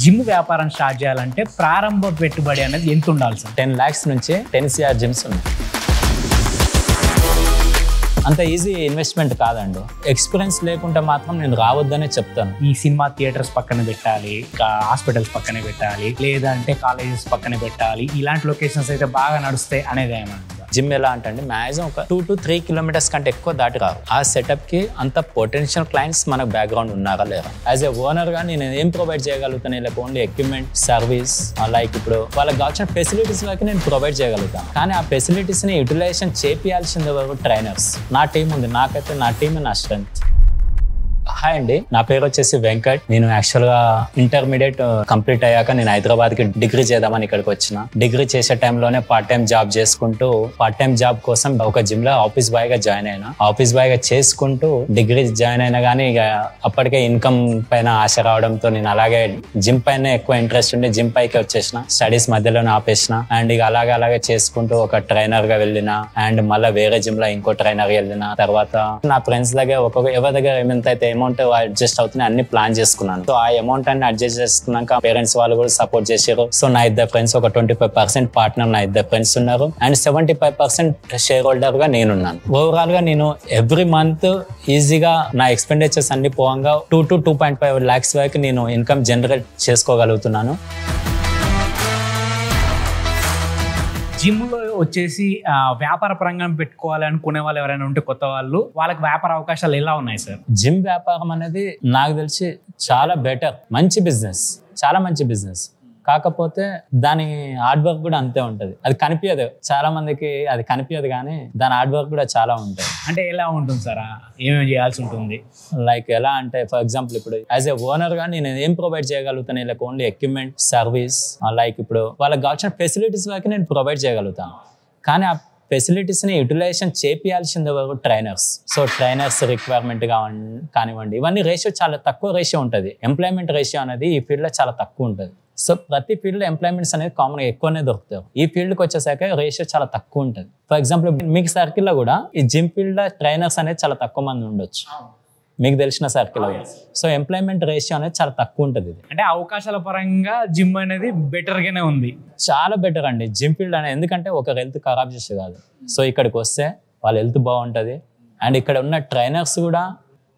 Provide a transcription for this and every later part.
Gym వ్యాపారం start చేయాలంటే ప్రారంభ పెట్టుబడి అనేది ఎంత ఉండాలి సార్? 10 lakhs నుంచి 10 CR జిమ్స్ ఉన్నాయి. అంత ఈజీ ఇన్వెస్ట్మెంట్ కాదండి. ఎక్స్పీరియన్స్ లేకుంటే మాత్రం నేను రావద్దనే చెప్తాను. ఈ సినిమా థియేటర్స్ పక్కన పెట్టాలి, హాస్పిటల్స్ పక్కన పెట్టాలి, లేదంటే కాలేజెస్ పక్కన పెట్టాలి, ఇలాంటి లొకేషన్స్ అయితే బాగా నడుస్తాయి అనేది ఏమన్నా? జిమ్ ఎలా అంటే మ్యాక్సిమం ఒక 2 to 3 kilometers కంటే ఎక్కువ దాటి రావు. ఆ సెటప్ కి అంత పొటెన్షియల్ క్లయింట్స్ మనకు బ్యాక్గ్రౌండ్ ఉన్నారా లేరా? యాజ్ ఎ ఓనర్ గా నేను ఏం ప్రొవైడ్ చేయగలుగుతాను? ఇలా ఓన్లీ ఎక్విప్మెంట్, సర్వీస్, లైక్ ఇప్పుడు వాళ్ళకి కావాల్సిన ఫెసిలిటీస్ వరకు నేను ప్రొవైడ్ చేయగలుగుతాను. కానీ ఆ ఫెసిలిటీస్ ని యూటిలైజేషన్ చేపియాల్సింది ఎవరు? ట్రైనర్స్. నా టీం ఉంది, నాకైతే నా టీమ్ నా స్ట్రెంత్. హాయ్ అండి, నా పేరు వచ్చేసి వెంకట్. నేను యాక్చువల్గా ఇంటర్మీడియట్ కంప్లీట్ అయ్యాక నేను హైదరాబాద్కి డిగ్రీ చేద్దామని ఇక్కడికి వచ్చిన. డిగ్రీ చేసే టైంలోనే పార్ట్ టైం జాబ్ చేసుకుంటూ పార్ట్ టైం జాబ్ కోసం ఒక జిమ్ లో ఆఫీస్ బాయ్ గా జాయిన్ అయినా. ఆఫీస్ బాయ్ గా చేసుకుంటూ డిగ్రీ జాయిన్ అయినా కానీ ఇక అప్పటికే ఇన్కమ్ పైన ఆశ రావడంతో నేను అలాగే జిమ్ పైన ఎక్కువ ఇంట్రెస్ట్ ఉండి జిమ్ పైకి వచ్చేసిన. స్టడీస్ మధ్యలోనే ఆపేసిన. అండ్ ఇక అలాగే చేసుకుంటూ ఒక ట్రైనర్ గా వెళ్ళిన. అండ్ మళ్ళీ వేరే జిమ్ లో ఇంకో ట్రైనర్ వెళ్ళిన. తర్వాత నా ఫ్రెండ్స్ దగ్గర ఎవరి దగ్గర ఏమంతైతే అమౌంట్ అడ్జస్ట్ అవుతున్నాయి అన్ని ప్లాన్ చేసుకున్నాను. సో ఆ అమౌంట్ అన్ని అడ్జస్ట్ చేసుకున్నాక పేరెంట్స్ వాళ్ళు కూడా సపోర్ట్ చేశారు. సో నా ఇద్దరు ఫ్రెండ్స్, ఒక 25% పార్ట్నర్ నా ఇద్దరు ఫ్రెండ్స్ ఉన్నారు. అండ్ 75% షేర్ హోల్డర్ గా నేనున్నాను. ఓవరాల్ గా నేను ఎవ్రీ మంత్ ఈజీగా నా ఎక్స్పెండిచర్స్ అన్ని పోగా 2 to 2.5 lakhs వరకు నేను ఇన్కమ్ జనరేట్ చేసుకోగలుగుతున్నాను. జిమ్ లో వచ్చేసి వ్యాపార పరంగా పెట్టుకోవాలి అనుకునే వాళ్ళు ఎవరైనా ఉంటే కొత్త వాళ్ళు, వాళ్ళకి వ్యాపార అవకాశాలు ఎలా ఉన్నాయి సార్? జిమ్ వ్యాపారం అనేది నాకు తెలిసి చాలా బెటర్, మంచి బిజినెస్, చాలా మంచి బిజినెస్. కాకపోతే దాని హార్డ్ వర్క్ కూడా అంతే ఉంటుంది. అది కనిపించదు, చాలా మందికి అది కనిపించదు, కానీ దాని హార్డ్ వర్క్ కూడా చాలా ఉంటుంది. అంటే ఎలా ఉంటుంది సార్? ఏమేమి చేయాల్సి ఉంటుంది? లైక్ ఎలా అంటే, ఫర్ ఎగ్జాంపుల్ ఇప్పుడు యాజ్ ఎ ఓనర్ గా నేను ఏం ప్రొవైడ్ చేయగలుగుతాను? ఇలా ఓన్లీ ఎక్విప్మెంట్, సర్వీస్, లైక్ ఇప్పుడు వాళ్ళకి కావాల్సిన ఫెసిలిటీస్ వరకు నేను ప్రొవైడ్ చేయగలుగుతాను. కానీ ఆ ఫెసిలిటీస్ ని యూటిలైజేషన్ చేపియాల్సింది ఎవరు? ట్రైనర్స్. సో ట్రైనర్స్ రిక్వైర్మెంట్ కానివ్వండి, ఇవన్నీ రేషియో చాలా తక్కువ రేషియో ఉంటుంది. ఎంప్లాయ్మెంట్ రేషియో అనేది ఈ ఫీల్డ్ లో చాలా తక్కువ ఉంటుంది. సో ప్రతి ఫీల్డ్ లో ఎంప్లాయ్మెంట్స్ అనేది కామన్ గా ఎక్కువనే దొరుకుతాయి. ఈ ఫీల్డ్కి వచ్చేసాక రేషియో చాలా తక్కువ ఉంటుంది. ఫర్ ఎగ్జాంపుల్ మీకు సర్కిల్ లో కూడా ఈ జిమ్ ఫీల్డ్ లో ట్రైనర్స్ అనేది చాలా తక్కువ మంది ఉండొచ్చు, మీకు తెలిసిన సర్కిల్. సో ఎంప్లాయ్మెంట్ రేషియో అనేది చాలా తక్కువ ఉంటుంది. అంటే అవకాశాల పరంగా జిమ్ అనేది బెటర్ గానే ఉంది, చాలా బెటర్ అండి జిమ్ ఫీల్డ్ అనేది. ఎందుకంటే ఒకరి హెల్త్ ఖరాబ్ చేసే కాదు. సో ఇక్కడికి వస్తే వాళ్ళ హెల్త్ బాగుంటుంది. అండ్ ఇక్కడ ఉన్న ట్రైనర్స్ కూడా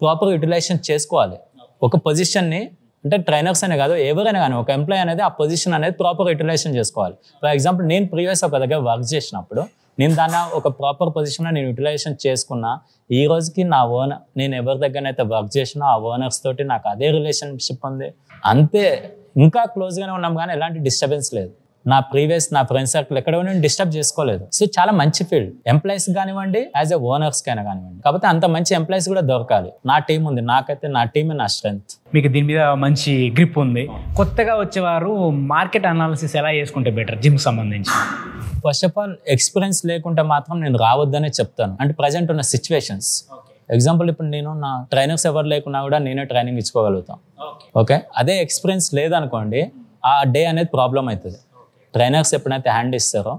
ప్రాపర్ యూటిలైజేషన్ చేసుకోవాలి. ఒక పొజిషన్ని, అంటే ట్రైనర్స్ అనే కాదు, ఎవరైనా కానీ ఒక ఎంప్లాయ్ అనేది ఆ పొజిషన్ అనేది ప్రాపర్ యూటిలైజేషన్ చేసుకోవాలి. ఫర్ ఎగ్జాంపుల్ నేను ప్రీవియస్ ఒక దగ్గర వర్క్ చేసినప్పుడు నేను దాన్ని ఒక ప్రాపర్ పొజిషన్లో నేను యూటిలైజేషన్ చేసుకున్నా. ఈ రోజుకి నా ఓనర్, నేను ఎవరి దగ్గరనైతే వర్క్ చేసినా ఆ ఓనర్స్ తోటి నాకు అదే రిలేషన్షిప్ ఉంది. అంతే, ఇంకా క్లోజ్గానే ఉన్నాం, కానీ ఎలాంటి డిస్టర్బెన్స్ లేదు. నా ఫ్రెండ్ సర్కిల్ ఎక్కడ నేను డిస్టర్బ్ చేసుకోలేదు. సో చాలా మంచి ఫీల్డ్, ఎంప్లాయీస్ కానివ్వండి, యాజ్ ఎ ఓనర్స్ కైనా కానివ్వండి. కాకపోతే అంత మంచి ఎంప్లాయీస్ కూడా దొరకాలి. నా టీం ఉంది, నాకైతే నా టీమే నా స్ట్రెంత్. మీకు దీని మీద మంచి గ్రిప్ ఉంది. కొత్తగా వచ్చేవారు మార్కెట్ అనాలిసిస్ ఎలా చేసుకుంటే బెటర్ జిమ్ సంబంధించి? ఫస్ట్ ఆఫ్ ఆల్ ఎక్స్పీరియన్స్ లేకుంటే మాత్రం నేను రావద్దనే చెప్తాను. అంటే ప్రజెంట్ ఉన్న సిచ్యువేషన్స్. ఎగ్జాంపుల్ ఇప్పుడు నేను నా ట్రైనర్స్ ఎవరు లేకున్నా కూడా నేనే ట్రైనింగ్ ఇచ్చుకోగలుగుతాను. ఓకే, అదే ఎక్స్పీరియన్స్ లేదనుకోండి, ఆ డే అనేది ప్రాబ్లం అవుతుంది. ట్రైనర్స్ ఎప్పుడైతే హ్యాండ్ ఇస్తారో,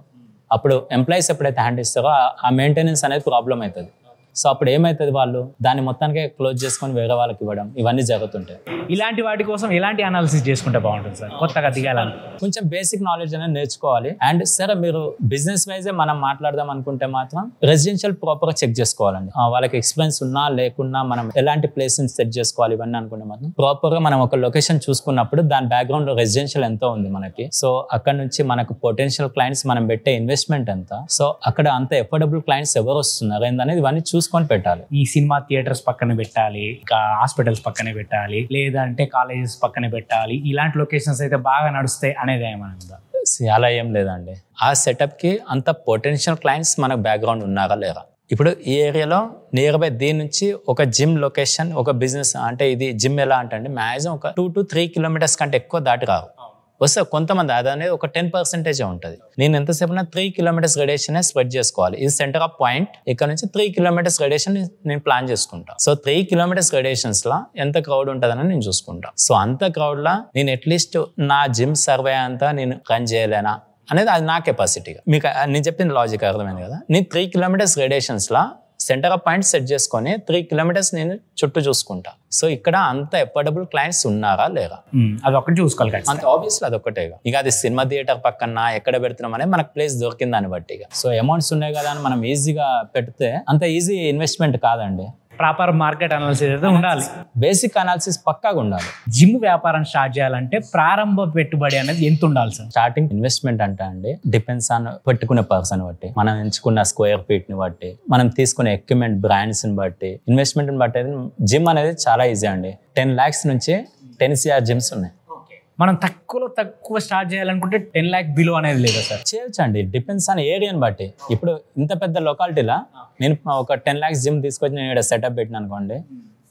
అప్పుడు ఎంప్లాయీస్ ఎప్పుడైతే హ్యాండ్ ఇస్తారో ఆ మెయింటెనెన్స్ అనేది ప్రాబ్లం అవుతుంది. సో అప్పుడు ఏమవుతుంది, వాళ్ళు దాన్ని మొత్తానికి క్లోజ్ చేసుకొని వేరే వాళ్ళకి ఇవ్వడం, ఇవన్నీ జరుగుతుంటాయి. ఇలాంటి వాటి కోసం ఎలాంటి అనాలిసిస్ చేసుకుంటే బాగుంటుంది సార్? కొత్తగా దిగాలని కొంచెం బేసిక్ నాలెడ్జ్ అనేది నేర్చుకోవాలి. అండ్ సరే, మీరు బిజినెస్ వైజే మనం మాట్లాడదాం అనుకుంటే మాత్రం రెసిడెన్షియల్ ప్రాపర్గా చెక్ చేసుకోవాలండి. వాళ్ళకి ఎక్స్పీరియన్స్ ఉన్నా లేకున్నా మనం ఎలాంటి ప్లేస్ సెట్ చేసుకోవాలి ఇవన్నీ అనుకుంటే మాత్రం ప్రాపర్గా మనం ఒక లొకేషన్ చూసుకున్నప్పుడు దాని బ్యాక్గ్రౌండ్ లో రెసిడెన్షియల్ ఎంతో ఉంది మనకి. సో అక్కడ నుంచి మనకు పొటెన్షియల్ క్లయింట్స్ మనం పెట్టే ఇన్వెస్ట్మెంట్ ఎంత, సో అక్కడ అంత ఎఫోర్డబుల్ క్లయింట్స్ ఎవరు వస్తున్నారు ఏందనేది ఇవన్నీ చూసుకొని పెట్టాలి. ఈ సినిమా థియేటర్స్ పక్కన పెట్టాలి, హాస్పిటల్స్ పక్కన పెట్టాలి, లేదంటే కాలేజెస్ పక్కన పెట్టాలి, ఇలాంటి లొకేషన్స్ అయితే బాగా నడుస్తాయి అనేది ఏమన్నా? అలా ఏం లేదండి. ఆ సెటప్ కి అంత పొటెన్షియల్ క్లయింట్స్ మనకు బ్యాక్గ్రౌండ్ ఉన్నారా లేరా? ఇప్పుడు ఈ ఏరియాలో నియర్ బై దీని నుంచి ఒక జిమ్ లొకేషన్, ఒక బిజినెస్, అంటే ఇది జిమ్ ఎలా అంటే మ్యాక్సిమం ఒక 2 to 3 kilometers కంటే ఎక్కువ దాటి రావు. వస్తే కొంతమంది అది అనేది ఒక 10% ఉంటుంది. నేను ఎంతసేపు 3 kilometers రేడియేషన్ స్ప్రెడ్ చేసుకోవాలి. ఇది సెంటర్ ఆఫ్ పాయింట్. ఇక్కడ నుంచి 3 kilometers రేడియేషన్ నేను ప్లాన్ చేసుకుంటా. సో 3 kilometers రేడియేషన్స్ లా ఎంత క్రౌడ్ ఉంటుందని నేను చూసుకుంటా. సో అంత క్రౌడ్ లా నేను అట్లీస్ట్ నా జిమ్ సర్వే అంతా నేను రన్ చేయలేనా అనేది అది నా కెపాసిటీగా. మీకు నేను చెప్పిన లాజిక్ అర్థమైంది కదా. నేను 3 kilometers radiations law centre of point set చేసుకొని 3 కిలోమీటర్స్ నేను చుట్టూ చూసుకుంటా. సో ఇక్కడ అంత ఎఫోర్డబుల్ క్లయింట్స్ ఉన్నారా లేరా అది ఒకటి చూసుకోవాలి కదా. అంత ఆబ్వియస్లీ అదొకటే. ఇక అది సినిమా థియేటర్ పక్కన ఎక్కడ పెడుతున్నాం అనేది మనకు ప్లేస్ దొరికింది దాన్ని బట్టి. సో అమౌంట్స్ ఉన్నాయి కదా అని మనం ఈజీగా పెడితే అంత ఈజీ ఇన్వెస్ట్మెంట్ కాదండి. ప్రాపర్ మార్కెట్ అనాలిసిస్ అయితే ఉండాలి, బేసిక్ అనాలిసిస్ పక్కాగా ఉండాలి. జిమ్ వ్యాపారం స్టార్ట్ చేయాలంటే ప్రారంభ పెట్టుబడి అనేది ఎంత ఉండాలి సార్? స్టార్టింగ్ ఇన్వెస్ట్మెంట్ అంటే అండి డిపెండ్స్ ఆన్ పెట్టుకునే పర్సన్ బట్టి, మనం ఎంచుకున్న స్క్వేర్ ఫీట్ ని బట్టి, మనం తీసుకునే ఎక్విప్మెంట్ బ్రాండ్స్ ని బట్టి, ఇన్వెస్ట్మెంట్ ని బట్టి జిమ్ అనేది చాలా ఈజీ అండి. 10 lakhs నుంచి 10 CR జిమ్స్ ఉన్నాయి. మనం తక్కువ స్టార్ట్ చేయాలనుకుంటే 10 lakh బిలో అనేది లేదా సార్? చేయొచ్చు అండి, డిపెండ్స్ ఆన్ ఏరియాని బట్టి. ఇప్పుడు ఇంత పెద్ద లొకాలిటీలా నేను ఒక 10 lakhs జిమ్ తీసుకొచ్చి నేను ఇక్కడ సెటప్ పెట్టిన అనుకోండి,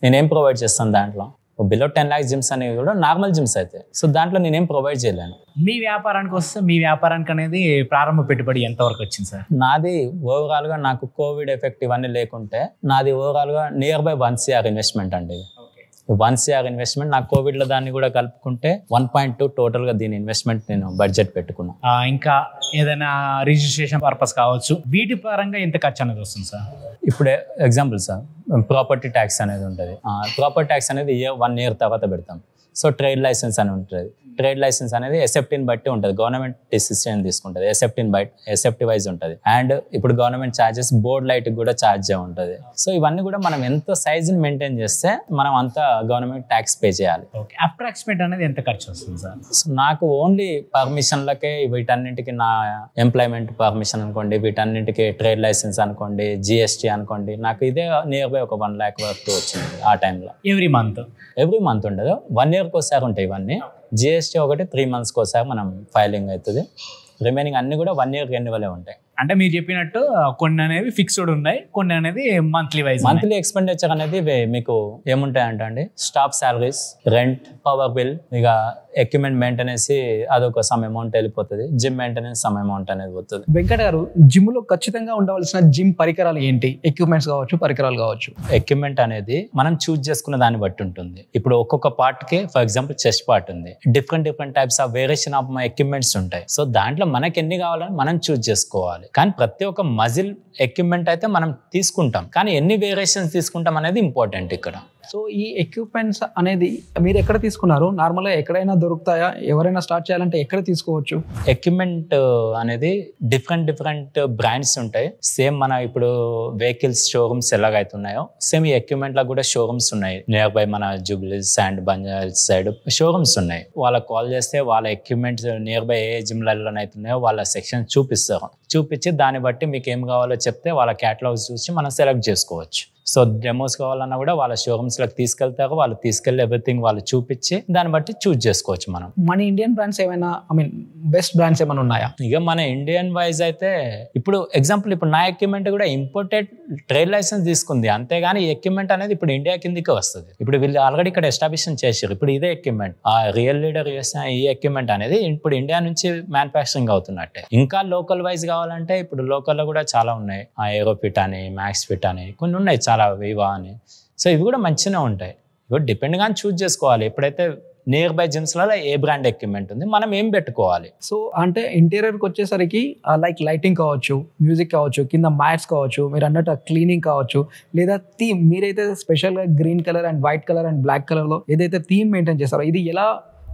నేనేం ప్రొవైడ్ చేస్తాను దాంట్లో? బిలో 10 lakhs జిమ్స్ అనేవి కూడా నార్మల్ జిమ్స్ అయితే. సో దాంట్లో నేనేం ప్రొవైడ్ చేయలేను. మీ వ్యాపారానికి వస్తే మీ వ్యాపారానికి అనేది ప్రారంభ పెట్టుబడి ఎంతవరకు వచ్చింది సార్? నాది ఓవరాల్ గా నాకు కోవిడ్ ఎఫెక్ట్ ఇవన్నీ లేకుంటే నాది ఓవరాల్ గా నియర్ బై 1 CR ఇన్వెస్ట్మెంట్ అండి. 1 CR ఇన్వెస్ట్మెంట్ నాకు కోవిడ్ లో దాన్ని కూడా కలుపుకుంటే 1.2 టోటల్ గా దీని ఇన్వెస్ట్మెంట్ నేను బడ్జెట్ పెట్టుకున్నా. ఇంకా ఏదైనా రిజిస్ట్రేషన్ పర్పస్ కావచ్చు, వీటి పరంగా ఎంత ఖర్చు అనేది వస్తుంది సార్? ఇప్పుడు ఎగ్జాంపుల్ సార్, ప్రాపర్టీ ట్యాక్స్ అనేది ఉంటుంది. ప్రాపర్టీ ట్యాక్స్ అనేది 1 year తర్వాత పెడతాం. సో ట్రేడ్ లైసెన్స్ అని ఉంటుంది. ట్రేడ్ లైసెన్స్ అనేది ఎసెప్టీని బట్టి ఉంటుంది, గవర్నమెంట్ డిసిషన్ తీసుకుంటుంది. ఎసెప్టీ వైజ్ ఉంటుంది. అండ్ ఇప్పుడు గవర్నమెంట్ ఛార్జెస్ బోర్డ్ లైట్ కూడా ఛార్జ్ ఉంటుంది. సో ఇవన్నీ కూడా మనం ఎంత సైజుని మెయింటైన్ చేస్తే మనం అంత గవర్నమెంట్ ట్యాక్స్ పే చేయాలి. అప్రాక్సిమేట్ అనేది ఎంత ఖర్చు వస్తుంది సార్? సో నాకు ఓన్లీ పర్మిషన్లకే వీటన్నిటికీ, నా ఎంప్లాయ్మెంట్ పర్మిషన్ అనుకోండి, వీటన్నిటికీ ట్రేడ్ లైసెన్స్ అనుకోండి, GST అనుకోండి, నాకు ఇదే నియర్ బై ఒక 1 lakh వరకు వచ్చింది ఆ టైంలో. ఎవ్రీ మంత్ ఉండదు, 1 yearకి ఒకసారి ఉంటాయి ఇవన్నీ. GST ఒకటి 3 monthsకి ఒకసారి మనం ఫైలింగ్ అవుతుంది. రిమైనింగ్ అన్ని కూడా 1 year రెన్యువల్ ఉంటాయి. అంటే మీరు చెప్పినట్టు కొన్ని అనేవి ఫిక్స్డ్ ఉన్నాయి, కొన్ని అనేది మంత్లీ ఎక్స్పెండిచర్ అనేది మీకు ఏముంటాయంటే అండి, staff salaries, rent, power bill, ఇక ఎక్విప్మెంట్ మెయింటెనెన్స్ అదొక సమ్ అమౌంట్ వెళ్ళిపోతుంది. జిమ్ మెయింటెనెన్స్ సమ్ అమౌంట్ అనేది పోతుంది. వెంకట్ గారు, జిమ్ లో ఖచ్చితంగా ఉండవలసిన జిమ్ పరికరాలు ఏంటి? ఎక్విప్మెంట్స్ కావచ్చు, పరికరాలు కావచ్చు. ఎక్విప్మెంట్ అనేది మనం చూస్ చేసుకున్న దాన్ని బట్టి ఉంటుంది. ఇప్పుడు ఒక్కొక్క పార్ట్ కి, ఫర్ ఎగ్జాంపుల్ చెస్ట్ పార్ట్ ఉంది, different types of variation of equipments ఉంటాయి. సో దాంట్లో మనకి ఎన్ని కావాలని మనం చూస్ చేసుకోవాలి. కానీ ప్రతి ఒక్క మజిల్ ఎక్విప్మెంట్ అయితే మనం తీసుకుంటాం, కానీ ఎన్ని వేరియేషన్స్ తీసుకుంటాం అనేది ఇంపార్టెంట్ ఇక్కడ. సో ఈ ఎక్విప్మెంట్స్ అనేది మీరు ఎక్కడ తీసుకున్నారు? నార్మల్గా ఎక్కడైనా దొరుకుతాయా? ఎవరైనా స్టార్ట్ చేయాలంటే ఎక్కడ తీసుకోవచ్చు? ఎక్విప్మెంట్ అనేది డిఫరెంట్ బ్రాండ్స్ ఉంటాయి. సేమ్ మన ఇప్పుడు వెహికల్స్ షోరూమ్స్ ఎలాగైతున్నాయో సేమ్ ఈ ఎక్విప్మెంట్ లో కూడా షోరూమ్స్ ఉన్నాయి. నియర్ బై మన జూబ్లీస్ అండ్ బంజారా సైడ్ షోరూమ్స్ ఉన్నాయి. వాళ్ళకి కాల్ చేస్తే వాళ్ళ ఎక్విప్మెంట్స్ నియర్ బై ఏ జిమ్లలో అవుతున్నాయో వాళ్ళ సెక్షన్ చూపిస్తారు. చూపించి దాన్ని బట్టి మీకు ఏం కావాలో చెప్తే వాళ్ళ క్యాటలాగ్స్ చూసి మనం సెలెక్ట్ చేసుకోవచ్చు. సో డెమోస్ కావాలన్నా కూడా వాళ్ళ షోరూమ్స్లోకి తీసుకెళ్తారు. వాళ్ళు తీసుకెళ్లి ఎవ్రీథింగ్ వాళ్ళు చూపించి దాన్ని బట్టి చూస్ చేసుకోవచ్చు. మనం మన ఇండియన్ బ్రాండ్స్ ఏమైనా, బెస్ట్ బ్రాండ్స్ ఏమైనా ఉన్నాయా? ఇక మన ఇండియన్ వైజ్ అయితే ఇప్పుడు ఎగ్జాంపుల్, ఇప్పుడు నా ఎక్విప్మెంట్ కూడా ఇంపోర్టెడ్ ట్రేడ్ లైసెన్స్ తీసుకుంది, అంతేగాని ఈ ఎక్విప్మెంట్ అనేది ఇప్పుడు ఇండియా కిందకి వస్తుంది. ఇప్పుడు వీళ్ళు ఆల్రెడీ ఇక్కడ ఎస్టాబ్లిషన్ చేశారు. ఇప్పుడు ఇదే ఎక్విప్మెంట్, ఆ రియల్ లీడర్ చేసిన ఈ ఎక్విప్మెంట్ అనేది ఇప్పుడు ఇండియా నుంచి మ్యానుఫ్యాక్చరింగ్ అవుతున్నట్టే. ఇంకా లోకల్ వైజ్ కావాలంటే ఇప్పుడు లోకల్లో కూడా చాలా ఉన్నాయి. ఏరోఫిట్ అని, మ్యాక్స్ ఫిట్ అని కొన్ని ఉన్నాయి, చాలా వివా అని. సో ఇవి కూడా మంచిగా ఉంటాయి. ఇవి డిపెండ్ గా చూస్ చేసుకోవాలి. ఎప్పుడైతే నియర్ బై జిమ్స్లలో ఏ బ్రాండ్ ఎక్విప్మెంట్ ఉంది, మనం ఏం పెట్టుకోవాలి. సో అంటే ఇంటీరియర్కి వచ్చేసరికి లైక్ లైటింగ్ కావచ్చు, మ్యూజిక్ కావచ్చు, కింద మ్యాట్స్ కావచ్చు, మీరు అన్నట్టు క్లీనింగ్ కావచ్చు, లేదా థీమ్ మీరైతే స్పెషల్గా green colour and white colour and black కలర్లో ఏదైతే థీమ్ మెయింటైన్ చేస్తారో ఇది ఎలా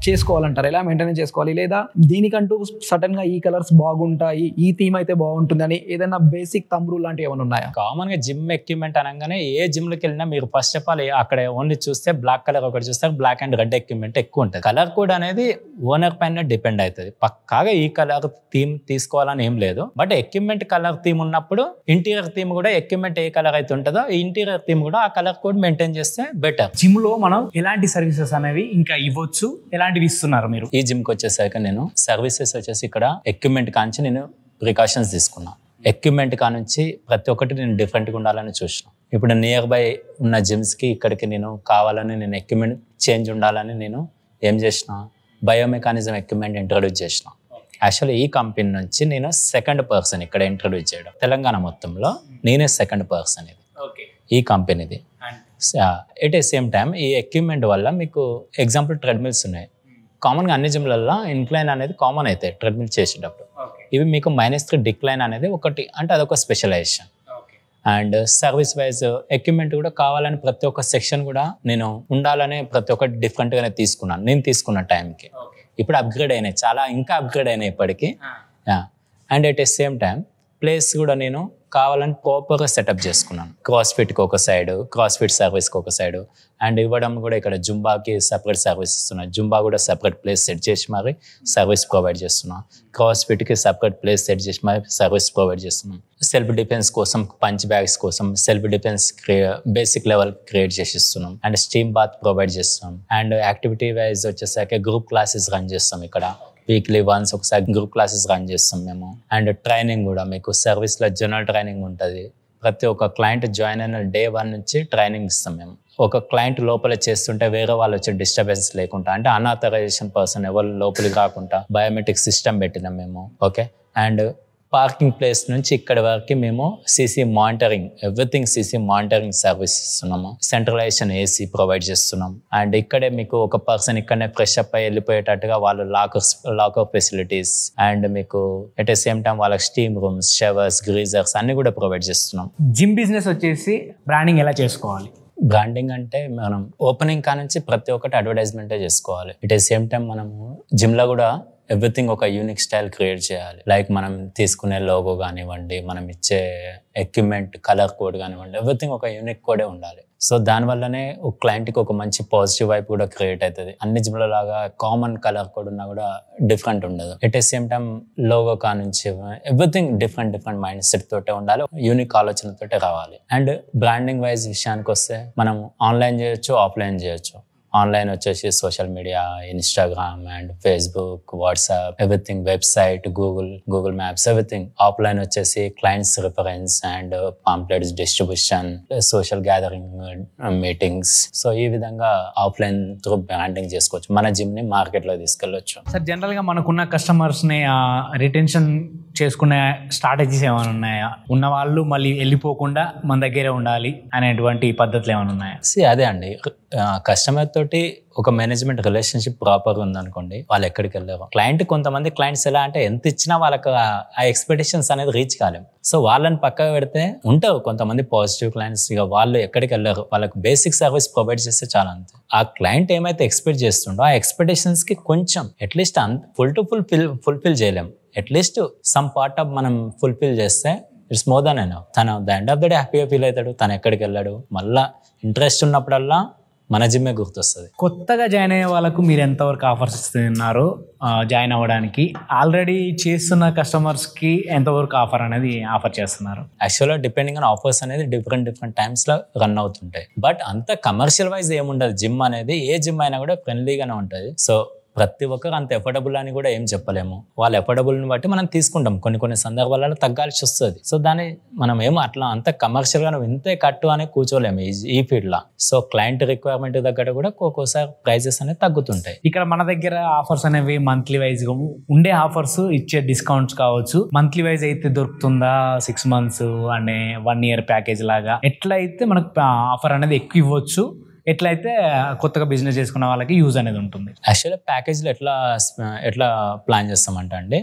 చేసుకోవాలంటారు? ఎలా మెయింటైన్ చేసుకోవాలి? లేదా దీనికంటూ సడన్ గా ఈ కలర్స్ బాగుంటాయి, ఈ థీమ్ అయితే బాగుంటుంది అని ఏదైనా బేసిక్ థంబ్ రూల్ లాంటివి ఏమైనా ఉన్నాయా? కామన్ గా జిమ్ ఎక్విప్మెంట్ అనగానే ఏ జిమ్ లోకి వెళ్ళినా మీరు ఫస్ట్ ఆఫ్ ఆల్ అక్కడ ఓన్లీ చూస్తే బ్లాక్ కలర్ ఒకటి చూస్తారు, బ్లాక్ అండ్ రెడ్ ఎక్విప్మెంట్ ఎక్కువ ఉంటుంది. కలర్ కోడ్ అనేది ఓనర్ పైన డిపెండ్ అవుతుంది. పక్కాగా ఈ కలర్ థీమ్ తీసుకోవాలని ఏం లేదు. బట్ ఎక్విప్మెంట్ కలర్ థీమ్ ఉన్నప్పుడు ఇంటీరియర్ థీమ్ కూడా ఎక్విప్మెంట్ ఏ కలర్ అయితే ఉంటుందో ఇంటీరియర్ థీమ్ కూడా ఆ కలర్ కోడ్ మెయింటైన్ చేస్తే బెటర్. జిమ్ లో మనం ఎలాంటి సర్వీసెస్ అనేవి ఇంకా ఇవ్వచ్చు, ఎలాంటివి ఇస్తున్నారు మీరు? ఈ జిమ్ కి వచ్చేసరికి నేను సర్వీసెస్ వచ్చేసి ఇక్కడ ఎక్విప్మెంట్ కాంచి నేను ప్రికాషన్స్ తీసుకున్నా. ఎక్విప్మెంట్ కానుంచి ప్రతి ఒక్కటి నేను డిఫరెంట్గా ఉండాలని చూసిన. ఇప్పుడు నియర్ బై ఉన్న జిమ్స్కి ఇక్కడికి నేను కావాలని నేను ఎక్విప్మెంట్ చేంజ్ ఉండాలని నేను ఏం చేసిన, బయోమెకానిజం ఎక్విప్మెంట్ ఇంట్రడ్యూస్ చేసిన. యాక్చువల్లీ ఈ కంపెనీ నుంచి నేను సెకండ్ పర్సన్ ఇక్కడ ఇంట్రడ్యూస్ చేయడం. తెలంగాణ మొత్తంలో నేనే సెకండ్ పర్సన్ ఇది ఈ కంపెనీది. ఎట్ ఏ సేమ్ టైం ఈ ఎక్విప్మెంట్ వల్ల మీకు ఎగ్జాంపుల్ ట్రెడ్మిల్స్ ఉన్నాయి. కామన్గా అన్ని జిమ్లలో ఇన్క్లైన్ అనేది కామన్ అవుతాయి ట్రెడ్మిల్ చేసేటప్పుడు. ఇవి మీకు -3 డిక్లైన్ అనేది ఒకటి, అంటే అదొక specialisation. And service wise equipment కూడా కావాలని ప్రతి ఒక్క సెక్షన్ కూడా నేను ఉండాలని ప్రతి ఒక్కటి డిఫరెంట్గానే తీసుకున్నాను నేను తీసుకున్న టైంకి. ఇప్పుడు అప్గ్రేడ్ అయినాయి, చాలా ఇంకా అప్గ్రేడ్ అయినాయి ఇప్పటికీ. And at the same time place కూడా నేను కావాలని ప్రాపర్గా సెటప్ చేసుకున్నాను. క్రాస్ఫిట్కి ఒక సైడ్, క్రాస్ఫిట్ సర్వీస్కి ఒక సైడ్, అండ్ ఇవ్వడం కూడా ఇక్కడ జుంబాకి సపరేట్ సర్వీస్ ఇస్తున్నాను. జుంబా కూడా సపరేట్ ప్లేస్ సెట్ చేసి మరి సర్వీస్ ప్రొవైడ్ చేస్తున్నాను. క్రాస్ఫిట్కి సపరేట్ ప్లేస్ సెట్ చేసి మరి సర్వీస్ ప్రొవైడ్ చేస్తున్నాం. సెల్ఫ్ డిఫెన్స్ కోసం, పంచ్ బ్యాగ్స్ కోసం self defence basic level create చేసి ఇస్తున్నాం. అండ్ స్టీమ్ బాత్ ప్రొవైడ్ చేస్తున్నాం. అండ్ యాక్టివిటీ వైజ్ వచ్చేసరికి గ్రూప్ క్లాసెస్ రన్ చేస్తాం ఇక్కడ. వీక్లీ వన్స్ ఒకసారి గ్రూప్ క్లాసెస్ రన్ చేస్తాం మేము. అండ్ ట్రైనింగ్ కూడా మీకు సర్వీస్లో జనరల్ ట్రైనింగ్ ఉంటుంది. ప్రతి ఒక్క క్లయింట్ జాయిన్ అయిన డే 1 నుంచి ట్రైనింగ్ ఇస్తాం మేము. ఒక క్లయింట్ లోపల చేస్తుంటే వేరే వాళ్ళు వచ్చే డిస్టర్బెన్స్ లేకుండా, అంటే అన్ఆథరైజేషన్ పర్సన్ ఎవరు లోపలికి రాకుండా బయోమెట్రిక్ సిస్టమ్ పెట్టినాం మేము. ఓకే. అండ్ పార్కింగ్ ప్లేస్ నుంచి ఇక్కడ వరకు మేము CC monitoring, everything CC monitoring service ఇస్తున్నాము. సెంట్రలైజేషన్ ఏసీ ప్రొవైడ్ చేస్తున్నాం. అండ్ ఇక్కడే మీకు ఒక పర్సన్ ఇక్కడనే ఫ్రెష్ అప్ అయ్యి వెళ్ళిపోయేటట్టుగా వాళ్ళు లాకర్ ఫెసిలిటీస్, అండ్ మీకు ఎట్ ద సేమ్ టైం వాళ్ళకి స్టీమ్ రూమ్స్, షవర్స్, గ్రీజర్స్ అన్ని కూడా ప్రొవైడ్ చేస్తున్నాం. జిమ్ బిజినెస్ వచ్చేసి బ్రాండింగ్ ఎలా చేసుకోవాలి? బ్రాండింగ్ అంటే మనం ఓపెనింగ్ కానుంచి ప్రతి ఒక్కటి అడ్వర్టైజ్మెంటే చేసుకోవాలి. ఎట్ ద సేమ్ టైం మనము జిమ్లో కూడా ఎవ్రీథింగ్ ఒక యూనిక్ స్టైల్ క్రియేట్ చేయాలి. లైక్ మనం తీసుకునే లోగో కానివ్వండి, మనం ఇచ్చే ఎక్విప్మెంట్ కలర్ కోడ్ కానివ్వండి, ఎవ్రీథింగ్ ఒక యూనిక్ కోడే ఉండాలి. సో దానివల్లనే ఒక క్లయింట్కి ఒక మంచి పాజిటివ్ వైపు కూడా క్రియేట్ అవుతుంది. అన్ని జిమ్ల లాగా కామన్ కలర్ కోడ్ ఉన్నా కూడా డిఫరెంట్ ఉండదు. At the same time logo కానుంచి ఎవ్రీథింగ్ డిఫరెంట్ మైండ్ సెట్ తోటే ఉండాలి, యూనిక్ ఆలోచనతోటే రావాలి. అండ్ బ్రాండింగ్ వైజ్ విషయానికి వస్తే మనం ఆన్లైన్ చేయొచ్చు, ఆఫ్లైన్ చేయొచ్చు. ఆన్లైన్ వచ్చేసి social media, Instagram and Facebook, WhatsApp, everything, website, Google maps, everything. Offline వచ్చేసి clients reference and pamphlets distribution, social gathering, meetings. So ఈ విధంగా ఆఫ్లైన్ త్రూ బ్రాండింగ్ చేసుకోవచ్చు, మన జిమ్ ని మార్కెట్ లో తీసుకెళ్ళొచ్చు. సార్, జనరల్ గా మనకున్న కస్టమర్స్ ని రిటెన్షన్ చేసుకునే స్ట్రాటజీస్ ఏమైనా ఉన్నాయా? ఉన్న వాళ్ళు మళ్ళీ వెళ్ళిపోకుండా మన దగ్గరే ఉండాలి అనేటువంటి పద్ధతులు ఏమైనా ఉన్నాయా? అదే అండి, కస్టమర్ తోటి ఒక మేనేజ్మెంట్ రిలేషన్షిప్ ప్రాపర్గా ఉందనుకోండి, వాళ్ళు ఎక్కడికి వెళ్ళారు. కొంతమంది క్లయింట్స్ ఎలా అంటే ఎంత ఇచ్చినా వాళ్ళకి ఆ ఎక్స్పెక్టేషన్స్ అనేది రీచ్ కాలేము. సో వాళ్ళని పక్కకు పెడితే ఉంటారు కొంతమంది పాజిటివ్ క్లయింట్స్. ఇక వాళ్ళు ఎక్కడికి వెళ్ళారు, వాళ్ళకి బేసిక్ సర్వీస్ ప్రొవైడ్ చేస్తే చాలా అంతే. ఆ క్లయింట్ ఏమైతే ఎక్స్పెక్ట్ చేస్తుండో ఆ ఎక్స్పెక్టేషన్స్ కి కొంచెం అట్లీస్ట్ ఫుల్ టు ఫుల్ఫిల్ చేయలేం. అట్లీస్ట్ సమ్ పార్ట్ ఆఫ్ మనం ఫుల్ఫిల్ చేస్తే ఇట్స్ మోర్ దాన్ ఎనఫ్. తను the end of the day హ్యాపీగా ఫీల్ అవుతాడు. తను ఎక్కడికి వెళ్ళాడు, మళ్ళీ ఇంట్రెస్ట్ ఉన్నప్పుడల్లా మన జిమ్మే గుర్తొస్తుంది. కొత్తగా జాయిన్ అయ్యే వాళ్ళకు మీరు ఎంతవరకు ఆఫర్స్ ఇస్తున్నారు జాయిన్ అవ్వడానికి? ఆల్రెడీ చేస్తున్న కస్టమర్స్కి ఎంతవరకు ఆఫర్ అనేది ఆఫర్ చేస్తున్నారు? యాక్చువల్గా డిపెండింగ్ ఆన్ ఆఫర్స్ అనేది డిఫరెంట్ టైమ్స్లో రన్ అవుతుంటాయి. బట్ అంత కమర్షియల్ వైజ్ ఏముండదు. జిమ్ అనేది ఏ జిమ్ అయినా కూడా ఫ్రెండ్లీగానే ఉంటుంది. సో ప్రతి ఒక్కరు అంత ఎఫోర్డబుల్ అని కూడా ఏం చెప్పలేము. వాళ్ళ ఎఫోర్డబుల్ని బట్టి మనం తీసుకుంటాం. కొన్ని సందర్భాలలో తగ్గాల్సి వస్తుంది. సో దాన్ని మనం ఏమో అట్లా అంత కమర్షియల్గా ఇంతే కట్టు అని కూర్చోలేము ఈ ఫీల్డ్లో. సో క్లయింట్ రిక్వైర్మెంట్ దగ్గర కూడా ఒక్కోసారి ప్రైజెస్ అనేవి తగ్గుతుంటాయి. ఇక్కడ మన దగ్గర ఆఫర్స్ అనేవి మంత్లీ వైజ్ ఉండే ఆఫర్స్, ఇచ్చే డిస్కౌంట్స్ కావచ్చు. మంత్లీ వైజ్ అయితే దొరుకుతుందా, 6 months అనే 1 year ప్యాకేజ్ లాగా ఎట్లయితే మనకు ఆఫర్ అనేది ఎక్కువ ఇవ్వచ్చు, ఎట్లయితే కొత్తగా బిజినెస్ చేసుకున్న వాళ్ళకి యూజ్ అనేది ఉంటుంది? యాక్చువల్గా ప్యాకేజ్లో ఎట్లా ప్లాన్ చేస్తామంటే అండి,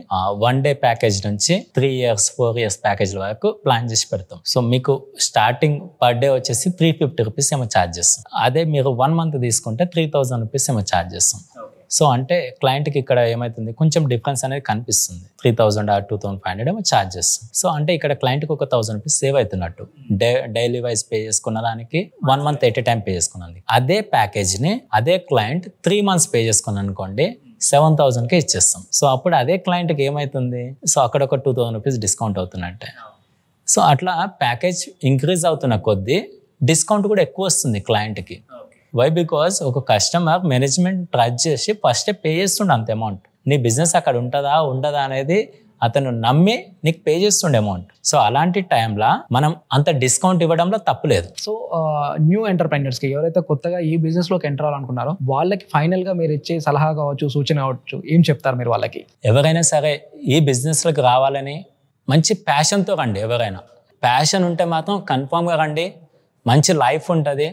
1 day ప్యాకేజ్ నుంచి 3 years 4 years ప్యాకేజ్ వరకు ప్లాన్ చేసి పెడతాం. సో మీకు స్టార్టింగ్ పర్ డే వచ్చేసి 350 rupees ఏమో ఛార్జ్ చేస్తాం. అదే మీరు 1 month తీసుకుంటే 3000 rupees ఏమో ఛార్జ్ చేస్తాం. సో అంటే క్లయింట్కి ఇక్కడ ఏమవుతుంది, కొంచెం డిఫరెన్స్ అనేది కనిపిస్తుంది. 3000 or 2500 ఏమో ఛార్జ్ చేస్తాం. సో అంటే ఇక్కడ క్లయింట్కి ఒక 1000 rupees సేవ్ అవుతున్నట్టు. డైలీ వైజ్ పే చేసుకున్న దానికి 1 month at a time pay చేసుకున్నది. అదే ప్యాకేజ్ని అదే క్లయింట్ 3 months పే చేసుకున్నాను అనుకోండి, 7000కే ఇచ్చేస్తాం. సో అప్పుడు అదే క్లయింట్కి ఏమవుతుంది, సో అక్కడ ఒక 2000 rupees డిస్కౌంట్ అవుతున్నట్టే. సో అట్లా ప్యాకేజ్ ఇంక్రీజ్ అవుతున్న కొద్దీ డిస్కౌంట్ కూడా ఎక్కువ వస్తుంది క్లయింట్కి. వై? బికాజ్ ఒక కస్టమర్ మేనేజ్మెంట్ ట్రస్ట్ చేసి ఫస్ట్ పే చేస్తుండే అంత అమౌంట్. నీ బిజినెస్ అక్కడ ఉంటుందా ఉండదా అనేది అతను నమ్మి నీకు పే చేస్తుండే అమౌంట్. సో అలాంటి టైంలో మనం అంత డిస్కౌంట్ ఇవ్వడంలో తప్పులేదు. సో న్యూ ఎంటర్ప్రైనర్స్కి, ఎవరైతే కొత్తగా ఈ బిజినెస్లోకి ఎంటర్ అవ్వాలనుకున్నారో వాళ్ళకి ఫైనల్గా మీరు ఇచ్చే సలహా కావచ్చు, సూచన కావచ్చు, ఏం చెప్తారు మీరు వాళ్ళకి? ఎవరైనా సరే ఈ బిజినెస్లోకి రావాలని మంచి ప్యాషన్తో రండి. ఎవరైనా ప్యాషన్ ఉంటే మాత్రం కన్ఫామ్గా రండి. మంచి లైఫ్ ఉంటుంది.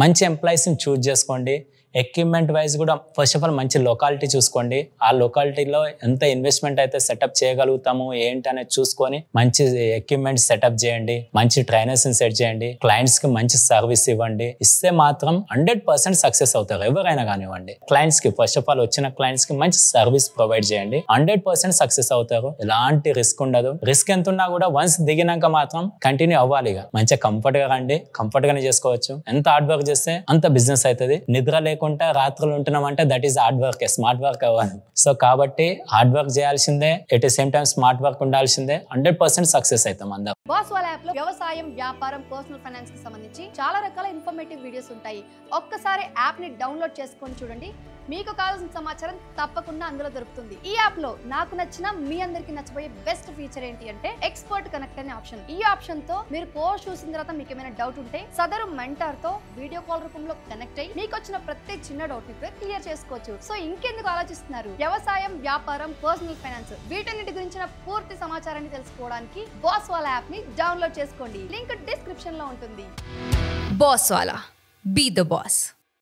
మంచి ఎంప్లాయీస్ని చూజ్ చేసుకోండి. ఎక్విప్మెంట్ వైజ్ కూడా ఫస్ట్ ఆఫ్ ఆల్ మంచి లొకాలిటీ చూసుకోండి. ఆ లొకాలిటీలో ఎంత ఇన్వెస్ట్మెంట్ అయితే సెటప్ చేయగలుగుతాము ఏంటి అనేది చూసుకొని మంచి ఎక్విప్మెంట్ సెటప్ చేయండి, మంచి ట్రైనర్స్ ని సెట్ చేయండి, క్లయింట్స్ కి మంచి సర్వీస్ ఇవ్వండి. ఇస్తే మాత్రం 100% సక్సెస్ అవుతారు ఎవరైనా కానివ్వండి. క్లయింట్స్ కి ఫస్ట్ ఆఫ్ ఆల్ వచ్చిన క్లయింట్స్ కి మంచి సర్వీస్ ప్రొవైడ్ చేయండి, 100% సక్సెస్ అవుతారు. ఎలాంటి రిస్క్ ఉండదు. రిస్క్ ఎంత ఉన్నా కూడా వన్స్ దిగినాక మాత్రం కంటిన్యూ అవ్వాలి. మంచిగా కంఫర్ట్ గా రండి, కంఫర్ట్ గానే చేసుకోవచ్చు. ఎంత హార్డ్ వర్క్ చేస్తే అంత బిజినెస్ అవుతుంది. నిద్ర లేకుండా రాత్రులు ఉంటున్నాం అంటే that is hard work, smart work అవ్వాలి. సో కాబట్టి హార్డ్ వర్క్ చేయాల్సిందే, at the same time smart work ఉండాల్సిందే. 100% సక్సెస్ అవుతాం అందరం. బాస్ వాళ్ళ యాప్ లో వ్యవసాయం, వ్యాపారం, పర్సనల్ ఫైనాన్స్ కి సంబంధించి చాలా రకాల ఇన్ఫర్మేటివ్ వీడియోస్ ఉంటాయి. ఒక్కసారి యాప్ ని డౌన్లోడ్ చేసుకొని చూడండి. మీకు కావాల్సిన సమాచారం తప్పకుండా అందులో దొరుకుతుంది. ఈ యాప్ లో నాకు నచ్చిన, మీ అందరికి నచ్చబోయే బెస్ట్ ఫీచర్ ఏంటి అంటే ఎక్స్పర్ట్ కనెక్ట్ అనే ఆప్షన్. ఈ ఆప్షన్ తో మీరు కోర్స్ చూసిన తర్వాత మీకు ఏమైనా డౌట్ ఉంటే సదరు మెంటర్ తో వీడియో కాల్ రూపంలో కనెక్ట్ అయ్యి మీకు వచ్చిన ప్రతి చిన్న డౌట్ ని క్లియర్ చేసుకోవచ్చు. సో ఇంకెందుకు ఆలోచిస్తున్నారు? వ్యవసాయం, వ్యాపారం, పర్సనల్ ఫైనాన్స్ వీటన్నిటి గురించిన పూర్తి సమాచారాన్ని తెలుసుకోవడానికి బాస్ వాళ్ళ యాప్ ని డౌన్లోడ్ చేసుకోండి. లింక్ డిస్క్రిప్షన్ లో ఉంటుంది. బాస్ వాలా, బీ ద బాస్.